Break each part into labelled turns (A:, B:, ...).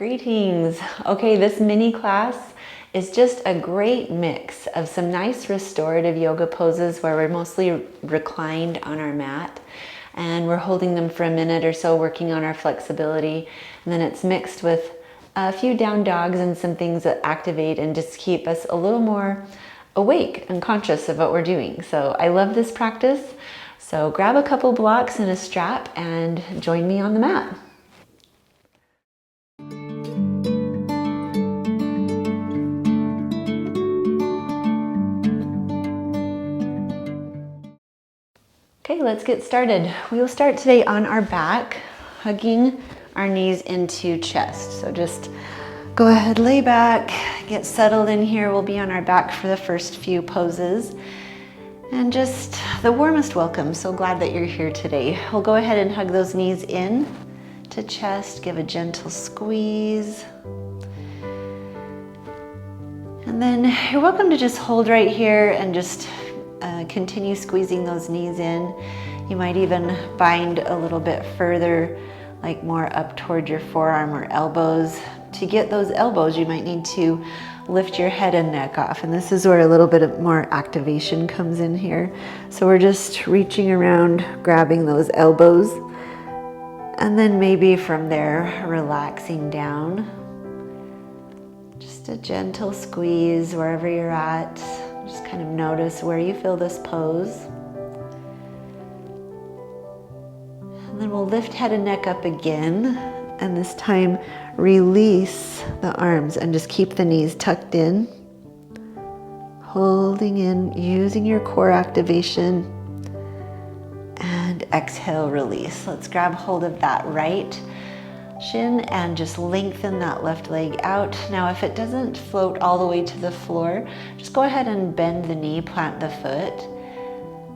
A: Greetings. Okay, this mini class is just a great mix of some nice restorative yoga poses where we're mostly reclined on our mat and we're holding them for a minute or so, working on our flexibility. And then it's mixed with a few down dogs and some things that activate and just keep us a little more awake and conscious of what we're doing. So I love this practice. So grab a couple blocks and a strap and join me on the mat. Okay, let's get started. We will start today on our back, hugging our knees into chest. So just go ahead, lay back, get settled in here. We'll be on our back for the first few poses. And just the warmest welcome. So glad that you're here today. We'll go ahead and hug those knees in to chest, give a gentle squeeze. And then you're welcome to just hold right here and just continue squeezing those knees in. You might even bind a little bit further, like more up toward your forearm or elbows. To get those elbows, you might need to lift your head and neck off. And this is where a little bit more activation comes in here. So we're just reaching around, grabbing those elbows. And then maybe from there, relaxing down. Just a gentle squeeze wherever you're at. Just kind of notice where you feel this pose. And then we'll lift head and neck up again. And this time, release the arms and just keep the knees tucked in. Holding in, using your core activation. And exhale, release. Let's grab hold of that right shin and just lengthen that left leg out. Now, if it doesn't float all the way to the floor, just go ahead and bend the knee, plant the foot,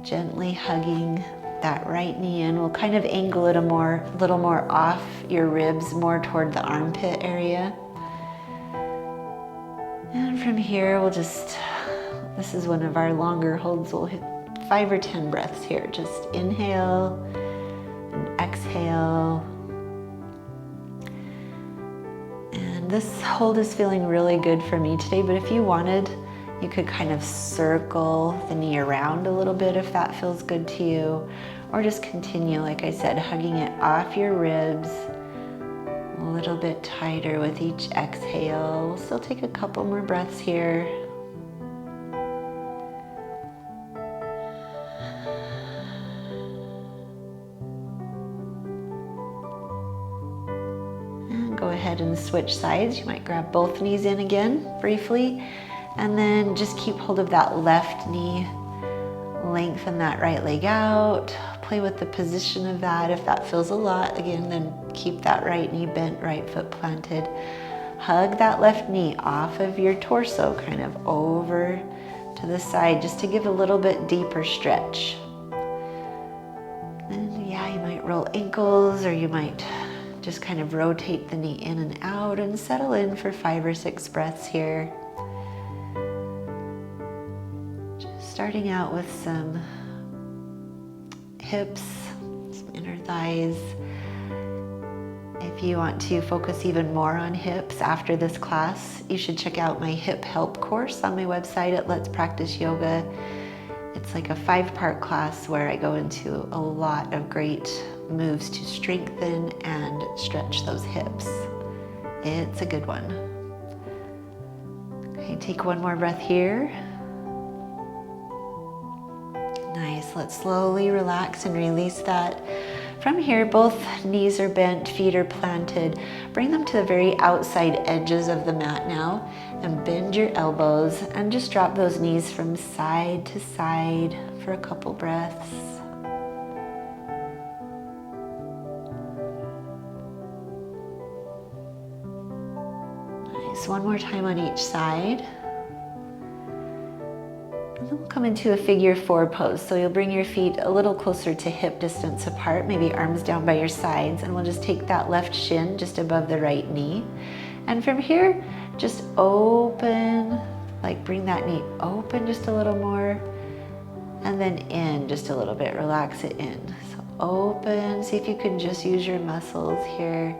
A: gently hugging that right knee in. We'll kind of angle it a little more off your ribs, more toward the armpit area. And from here, we'll just, this is one of our longer holds. We'll hit 5 or 10 breaths here. Just inhale and exhale. This hold is feeling really good for me today, but if you wanted, you could kind of circle the knee around a little bit if that feels good to you, or just continue, like I said, hugging it off your ribs a little bit tighter with each exhale. We'll still take a couple more breaths here. Go ahead and switch sides. You might grab both knees in again briefly, and then just keep hold of that left knee. Lengthen that right leg out. Play with the position of that. If that feels a lot, again, then keep that right knee bent, right foot planted. Hug that left knee off of your torso, kind of over to the side, just to give a little bit deeper stretch. And yeah, you might roll ankles, or you might just kind of rotate the knee in and out and settle in for 5 or 6 breaths here. Just starting out with some hips, some inner thighs. If you want to focus even more on hips after this class, you should check out my hip help course on my website at Let's Practice Yoga. It's like a 5-part class where I go into a lot of great moves to strengthen and stretch those hips. It's a good one. Okay, take one more breath here. Nice. Let's slowly relax and release that. From here, both knees are bent, feet are planted. Bring them to the very outside edges of the mat now and bend your elbows and just drop those knees from side to side for a couple breaths. Nice. One more time on each side. And then we'll come into a figure 4 pose. So you'll bring your feet a little closer to hip distance apart, maybe arms down by your sides, and we'll just take that left shin just above the right knee. And from here, just open, like bring that knee open just a little more, and then in just a little bit, relax it in. So open, see if you can just use your muscles here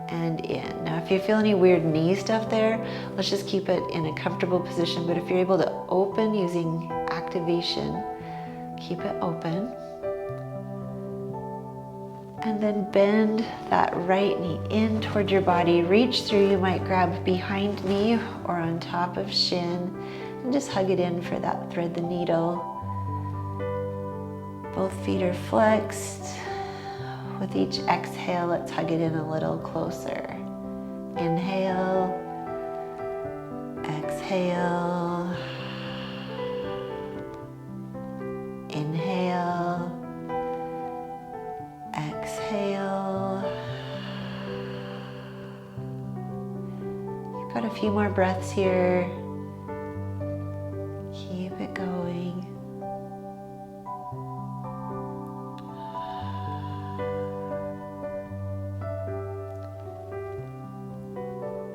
A: and in. Now if you feel any weird knee stuff there, let's just keep it in a comfortable position, but if you're able to open using activation, keep it open. And then bend that right knee in toward your body. Reach through, you might grab behind knee or on top of shin and just hug it in for that thread the needle. Both feet are flexed. With each exhale, let's hug it in a little closer. Inhale, exhale, inhale, exhale. You've got a few more breaths here. Keep it going.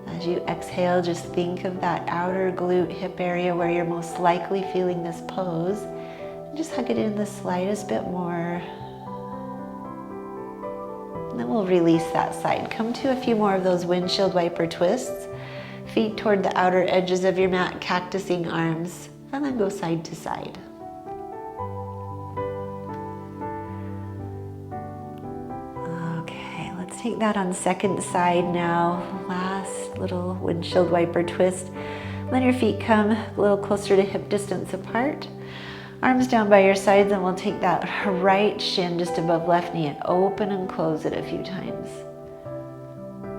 A: As you exhale, just think of that outer glute hip area where you're most likely feeling this pose. Just hug it in the slightest bit more. And then we'll release that side. Come to a few more of those windshield wiper twists. Feet toward the outer edges of your mat, cactusing arms, and then go side to side. Okay, let's take that on second side now. Last little windshield wiper twist. Let your feet come a little closer to hip distance apart. Arms down by your sides, and we'll take that right shin just above left knee and open and close it a few times.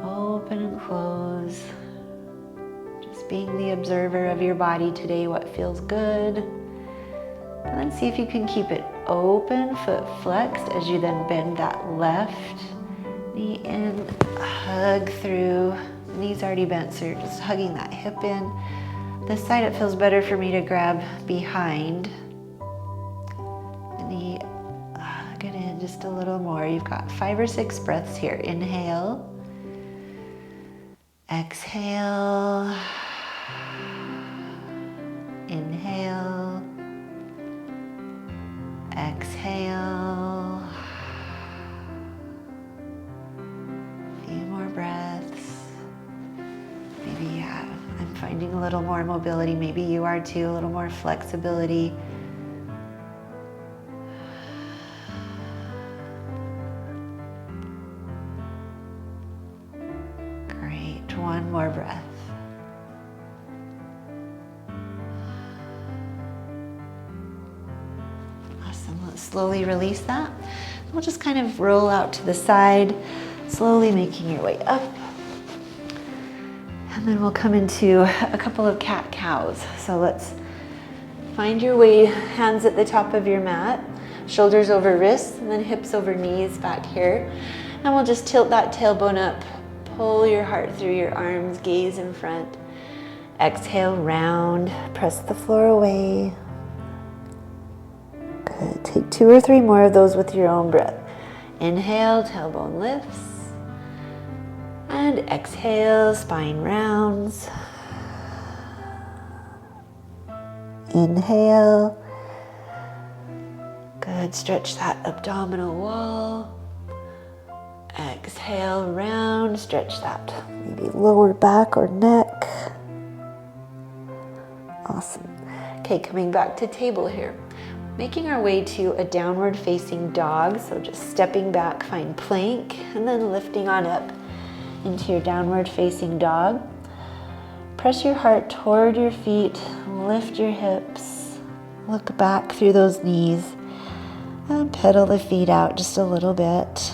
A: Open and close. Just being the observer of your body today, what feels good. And then see if you can keep it open, foot flexed, as you then bend that left knee in, hug through. Knee's already bent, so you're just hugging that hip in. This side, it feels better for me to grab behind. Knee, hug it in just a little more. You've got 5 or 6 breaths here. Inhale, exhale, inhale, exhale. A few more breaths. Maybe I'm finding a little more mobility. Maybe you are too, a little more flexibility. One more breath. Awesome. Let's slowly release that. We'll just kind of roll out to the side, slowly making your way up. And then we'll come into a couple of cat-cows. So let's find your way, hands at the top of your mat, shoulders over wrists, and then hips over knees back here. And we'll just tilt that tailbone up. Pull your heart through your arms, gaze in front. Exhale, round, press the floor away. Good, take 2 or 3 more of those with your own breath. Inhale, tailbone lifts. And exhale, spine rounds. Inhale. Good, stretch that abdominal wall. Exhale, round, stretch that maybe lower back or neck. Awesome. Okay, coming back to table here. Making our way to a downward facing dog. So just stepping back, find plank, and then lifting on up into your downward facing dog. Press your heart toward your feet, lift your hips, look back through those knees, and pedal the feet out just a little bit.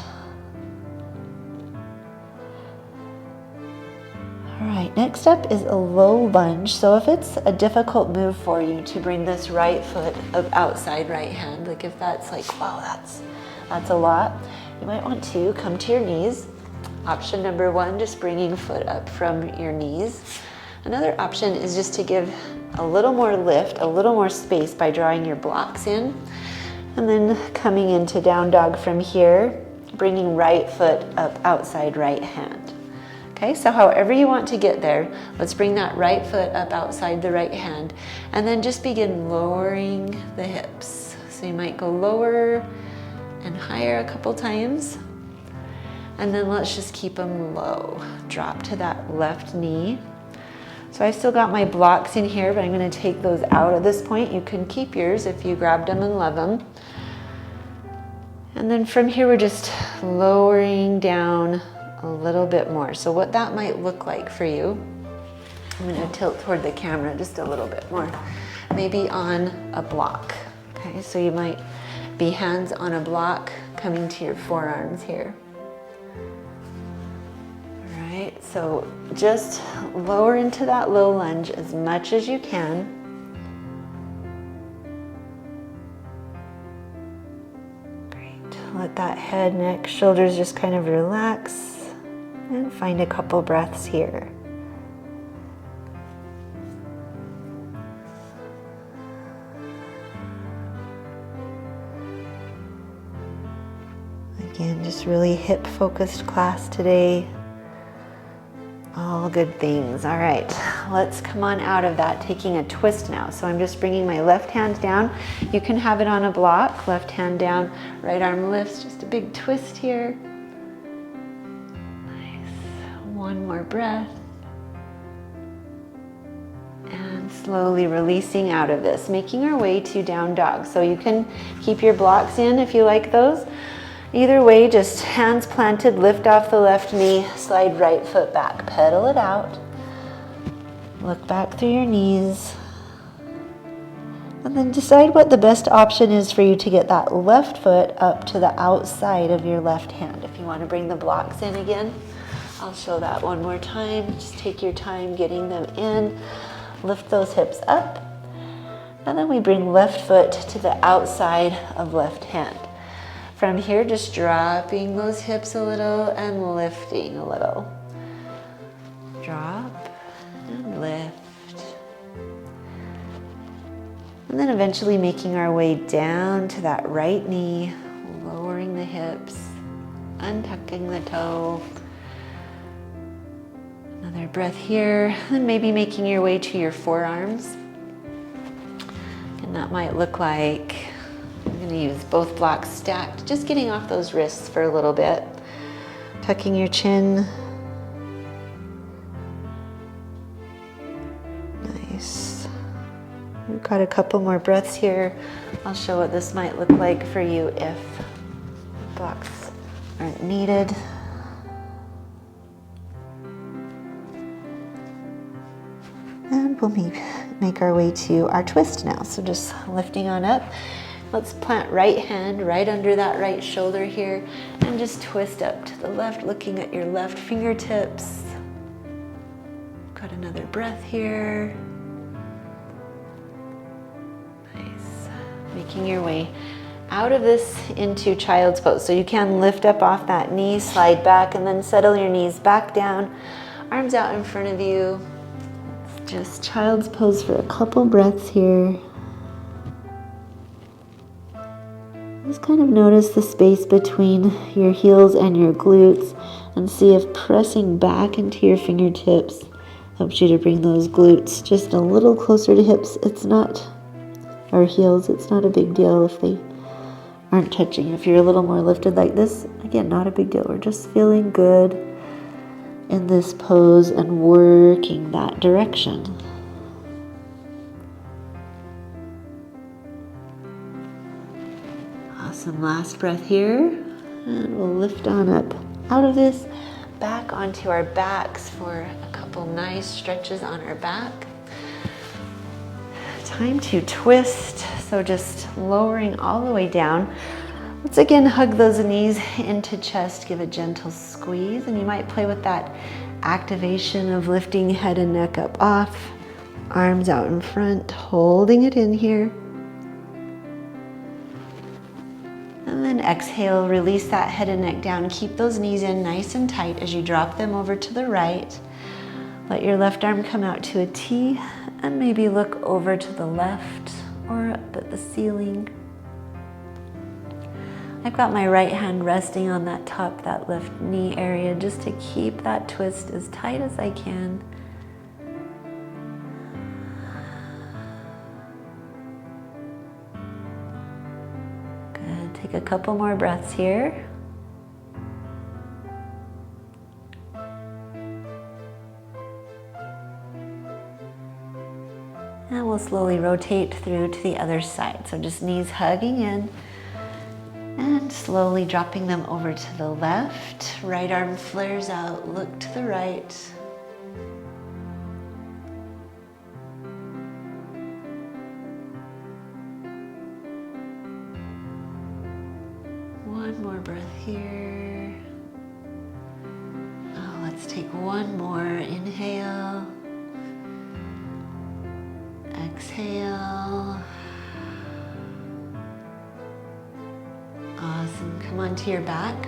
A: All right, next up is a low lunge. So if it's a difficult move for you to bring this right foot up outside right hand, like if that's like, wow, that's a lot, you might want to come to your knees. Option number 1, just bringing foot up from your knees. Another option is just to give a little more lift, a little more space by drawing your blocks in, and then coming into down dog from here, bringing right foot up outside right hand. Okay, so however you want to get there, let's bring that right foot up outside the right hand, and then just begin lowering the hips. So you might go lower and higher a couple times. And then let's just keep them low. Drop to that left knee. So I still got my blocks in here, but I'm going to take those out at this point. You can keep yours if you grabbed them and love them. And then from here, we're just lowering down a little bit more. So what that might look like for you, I'm going to tilt toward the camera just a little bit more. Maybe on a block. Okay, so you might be hands on a block coming to your forearms here. So just lower into that low lunge as much as you can. Great. Let that head, neck, shoulders just kind of relax and find a couple breaths here. Again, just really hip-focused class today. All good things. All right, let's come on out of that, taking a twist now. So I'm just bringing my left hand down. You can have it on a block, left hand down, right arm lifts, just a big twist here. Nice. One more breath. And slowly releasing out of this, making our way to down dog. So you can keep your blocks in if you like those. Either way, just hands planted, lift off the left knee, slide right foot back, pedal it out. Look back through your knees. And then decide what the best option is for you to get that left foot up to the outside of your left hand. If you want to bring the blocks in again, I'll show that one more time. Just take your time getting them in. Lift those hips up. And then we bring left foot to the outside of left hand. From here, just dropping those hips a little and lifting a little. Drop and lift. And then eventually making our way down to that right knee, lowering the hips, untucking the toe. Another breath here, and maybe making your way to your forearms. And that might look like, I'm going to use both blocks stacked, just getting off those wrists for a little bit. Tucking your chin. Nice. We've got a couple more breaths here. I'll show what this might look like for you if blocks aren't needed. And we'll make our way to our twist now. So just lifting on up. Let's plant right hand right under that right shoulder here and just twist up to the left, looking at your left fingertips. Got another breath here. Nice. Making your way out of this into child's pose. So you can lift up off that knee, slide back, and then settle your knees back down. Arms out in front of you. Just child's pose for a couple breaths here. Just kind of notice the space between your heels and your glutes and see if pressing back into your fingertips helps you to bring those glutes just a little closer to hips. It's not, or heels, it's not a big deal if they aren't touching. If you're a little more lifted like this, again, not a big deal. We're just feeling good in this pose and working that direction. Awesome, last breath here, and we'll lift on up out of this, back onto our backs for a couple nice stretches on our back. Time to twist, so just lowering all the way down. Let's again hug those knees into chest, give a gentle squeeze, and you might play with that activation of lifting head and neck up off, arms out in front, holding it in here. And then exhale, release that head and neck down. Keep those knees in nice and tight as you drop them over to the right. Let your left arm come out to a T and maybe look over to the left or up at the ceiling. I've got my right hand resting on that top, that left knee area, just to keep that twist as tight as I can. Good, take a couple more breaths here. And we'll slowly rotate through to the other side. So just knees hugging in and slowly dropping them over to the left. Right arm flares out, look to the right. One more breath here. Oh, let's take one more. Inhale. Exhale. Awesome. Come onto your back.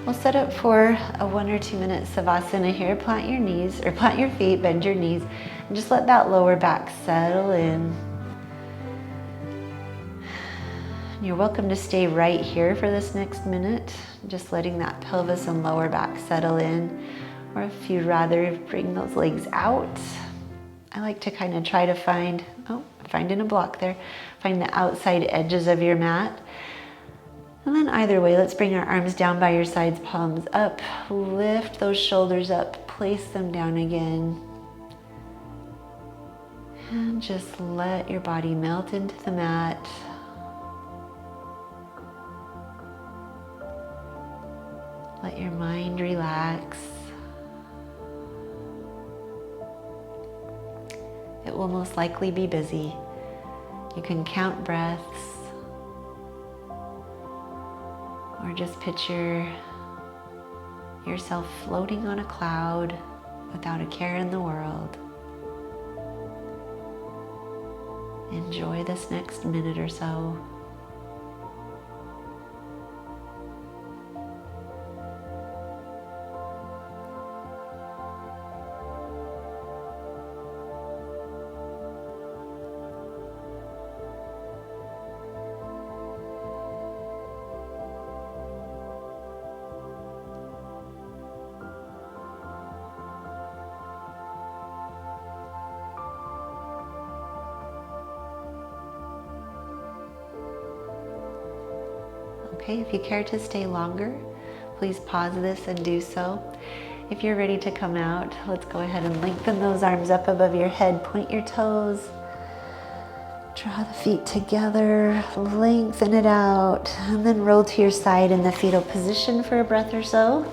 A: We'll set up for a 1 or 2 minute Savasana here. Plant your knees, or plant your feet, bend your knees, and just let that lower back settle in. You're welcome to stay right here for this next minute, just letting that pelvis and lower back settle in. Or if you'd rather, bring those legs out. I like to kind of try to find a block there. Find the outside edges of your mat. And then either way, let's bring our arms down by your sides, palms up. Lift those shoulders up, place them down again. And just let your body melt into the mat. Let your mind relax. It will most likely be busy. You can count breaths, or just picture yourself floating on a cloud without a care in the world. Enjoy this next minute or so. Okay, if you care to stay longer, please pause this and do so. If you're ready to come out, let's go ahead and lengthen those arms up above your head. Point your toes. Draw the feet together, lengthen it out, and then roll to your side in the fetal position for a breath or so.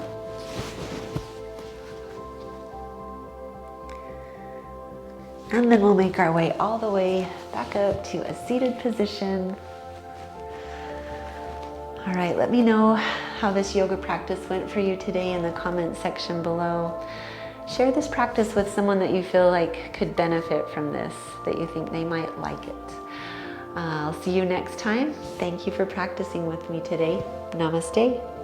A: And then we'll make our way all the way back up to a seated position. All right, let me know how this yoga practice went for you today in the comments section below. Share this practice with someone that you feel like could benefit from this, that you think they might like it. I'll see you next time. Thank you for practicing with me today. Namaste.